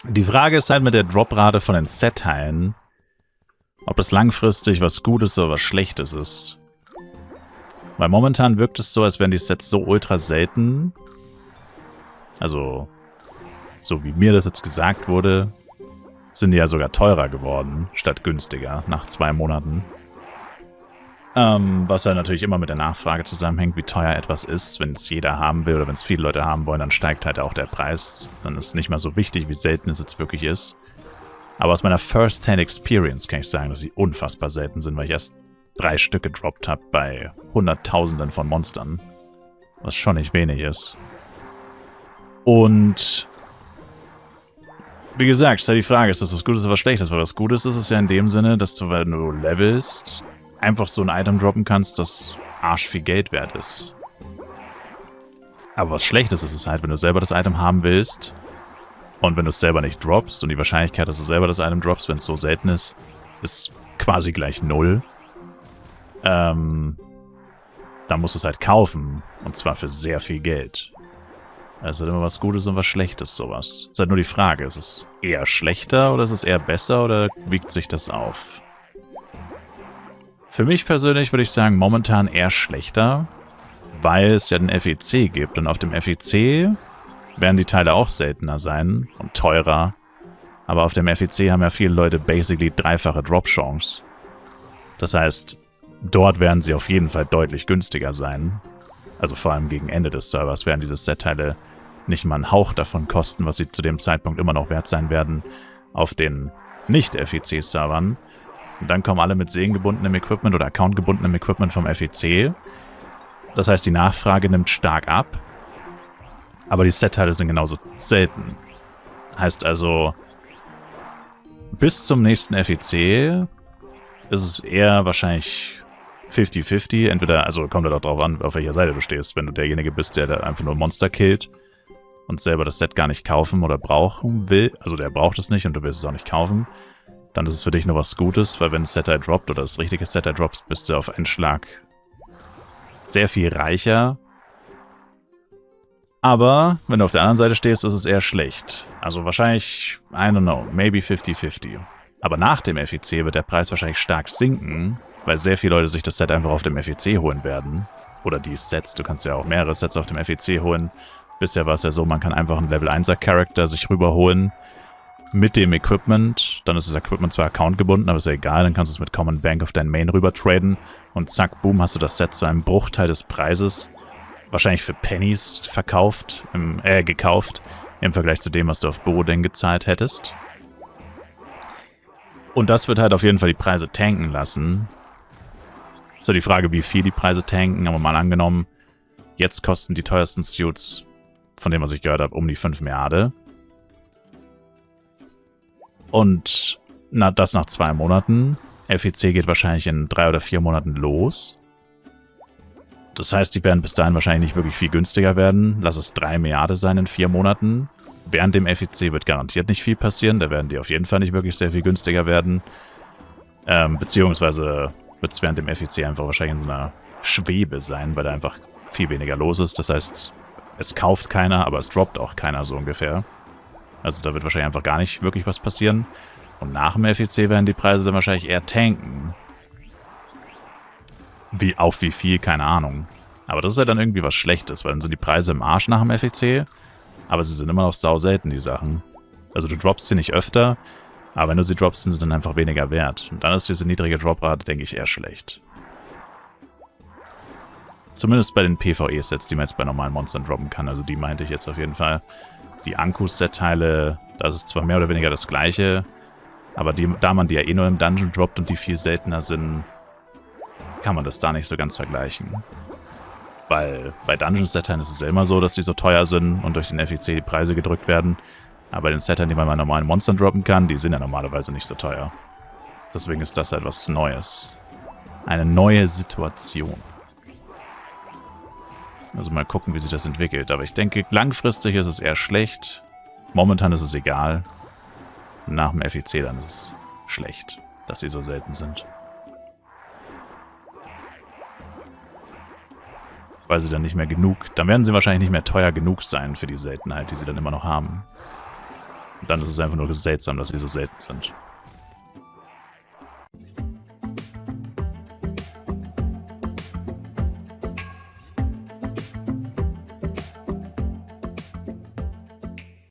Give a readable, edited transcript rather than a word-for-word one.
Die Frage ist halt mit der Droprate von den Set-Teilen, ob das langfristig was Gutes oder was Schlechtes ist. Weil momentan wirkt es so, als wären die Sets so ultra selten. Also, so wie mir das jetzt gesagt wurde, sind die ja sogar teurer geworden, statt günstiger, nach 2 Monaten. Was ja natürlich immer mit der Nachfrage zusammenhängt, wie teuer etwas ist. Wenn es jeder haben will oder wenn es viele Leute haben wollen, dann steigt halt auch der Preis. Dann ist nicht mehr so wichtig, wie selten es jetzt wirklich ist. Aber aus meiner First-Hand-Experience kann ich sagen, dass sie unfassbar selten sind, weil ich erst 3 Stück gedroppt habe bei Hunderttausenden von Monstern. Was schon nicht wenig ist. Und wie gesagt, ist ja die Frage, ist das was Gutes oder was Schlechtes? Weil was Gutes ist es ja in dem Sinne, dass du, wenn du levelst, einfach so ein Item droppen kannst, das arsch viel Geld wert ist. Aber was Schlechtes ist es halt, wenn du selber das Item haben willst und wenn du es selber nicht droppst und die Wahrscheinlichkeit, dass du selber das Item droppst, wenn es so selten ist quasi gleich 0. Dann musst du es halt kaufen und zwar für sehr viel Geld. Also immer was Gutes und was Schlechtes, sowas. Ist halt nur die Frage, ist es eher schlechter oder ist es eher besser oder wiegt sich das auf? Für mich persönlich würde ich sagen, momentan eher schlechter, weil es ja den FEC gibt. Und auf dem FEC werden die Teile auch seltener sein und teurer. Aber auf dem FEC haben ja viele Leute basically 3-fache Drop-Chance. Das heißt, dort werden sie auf jeden Fall deutlich günstiger sein. Also vor allem gegen Ende des Servers werden diese Set-Teile nicht mal einen Hauch davon kosten, was sie zu dem Zeitpunkt immer noch wert sein werden auf den Nicht-FEC-Servern. Und dann kommen alle mit seelengebundenem Equipment oder accountgebundenem Equipment vom FEC. Das heißt, die Nachfrage nimmt stark ab. Aber die Set-Teile sind genauso selten. Heißt also, bis zum nächsten FEC ist es eher wahrscheinlich 50-50. Entweder, also kommt ja doch drauf an, auf welcher Seite du stehst. Wenn du derjenige bist, der da einfach nur Monster killt und selber das Set gar nicht kaufen oder brauchen will, also der braucht es nicht und du willst es auch nicht kaufen, dann ist es für dich nur was Gutes, weil wenn das Set-Teil droppt oder das richtige Set-Teil droppst, bist du auf einen Schlag sehr viel reicher. Aber wenn du auf der anderen Seite stehst, ist es eher schlecht. Also wahrscheinlich, I don't know, maybe 50-50. Aber nach dem FEC wird der Preis wahrscheinlich stark sinken, weil sehr viele Leute sich das Set einfach auf dem FEC holen werden. Oder die Sets, du kannst ja auch mehrere Sets auf dem FEC holen. Bisher war es ja so, man kann einfach einen Level 1er Charakter sich rüberholen mit dem Equipment. Dann ist das Equipment zwar accountgebunden, aber ist ja egal, dann kannst du es mit Common Bank auf deinen Main rüber traden und zack, boom, hast du das Set zu einem Bruchteil des Preises, wahrscheinlich für Pennies gekauft, im Vergleich zu dem, was du auf Borodeng gezahlt hättest. Und das wird halt auf jeden Fall die Preise tanken lassen. So die Frage, wie viel die Preise tanken, aber mal angenommen, jetzt kosten die teuersten Suits, von dem was ich gehört habe, um die 5 Milliarden. Und das nach 2 Monaten. FEC geht wahrscheinlich in 3 oder 4 Monaten los. Das heißt, die werden bis dahin wahrscheinlich nicht wirklich viel günstiger werden. Lass es 3 Milliarden sein in 4 Monaten. Während dem FEC wird garantiert nicht viel passieren. Da werden die auf jeden Fall nicht wirklich sehr viel günstiger werden. Beziehungsweise wird es während dem FEC einfach wahrscheinlich in so einer Schwebe sein, weil da einfach viel weniger los ist. Das heißt, es kauft keiner, aber es droppt auch keiner so ungefähr. Also da wird wahrscheinlich einfach gar nicht wirklich was passieren. Und nach dem FEC werden die Preise dann wahrscheinlich eher tanken. Auf wie viel, keine Ahnung. Aber das ist ja dann irgendwie was Schlechtes, weil dann sind die Preise im Arsch nach dem FEC, aber sie sind immer noch sau selten, die Sachen. Also du droppst sie nicht öfter, aber wenn du sie droppst, sind sie dann einfach weniger wert. Und dann ist diese niedrige Droprate, denke ich, eher schlecht. Zumindest bei den PvE-Sets, die man jetzt bei normalen Monstern droppen kann. Also die meinte ich jetzt auf jeden Fall. Die Ankus-Set-Teile, da ist es zwar mehr oder weniger das gleiche, aber da man die ja eh nur im Dungeon droppt und die viel seltener sind, kann man das da nicht so ganz vergleichen. Weil bei Dungeon-Set-Teilen ist es ja immer so, dass die so teuer sind und durch den FEC die Preise gedrückt werden. Aber bei den Set-Teilen, die man bei normalen Monstern droppen kann, die sind ja normalerweise nicht so teuer. Deswegen ist das etwas Neues. Eine neue Situation. Also mal gucken, wie sich das entwickelt. Aber ich denke, langfristig ist es eher schlecht. Momentan ist es egal. Nach dem FEC dann ist es schlecht, dass sie so selten sind. Weil sie dann nicht mehr genug... Dann werden sie wahrscheinlich nicht mehr teuer genug sein für die Seltenheit, die sie dann immer noch haben. Dann ist es einfach nur seltsam, dass sie so selten sind.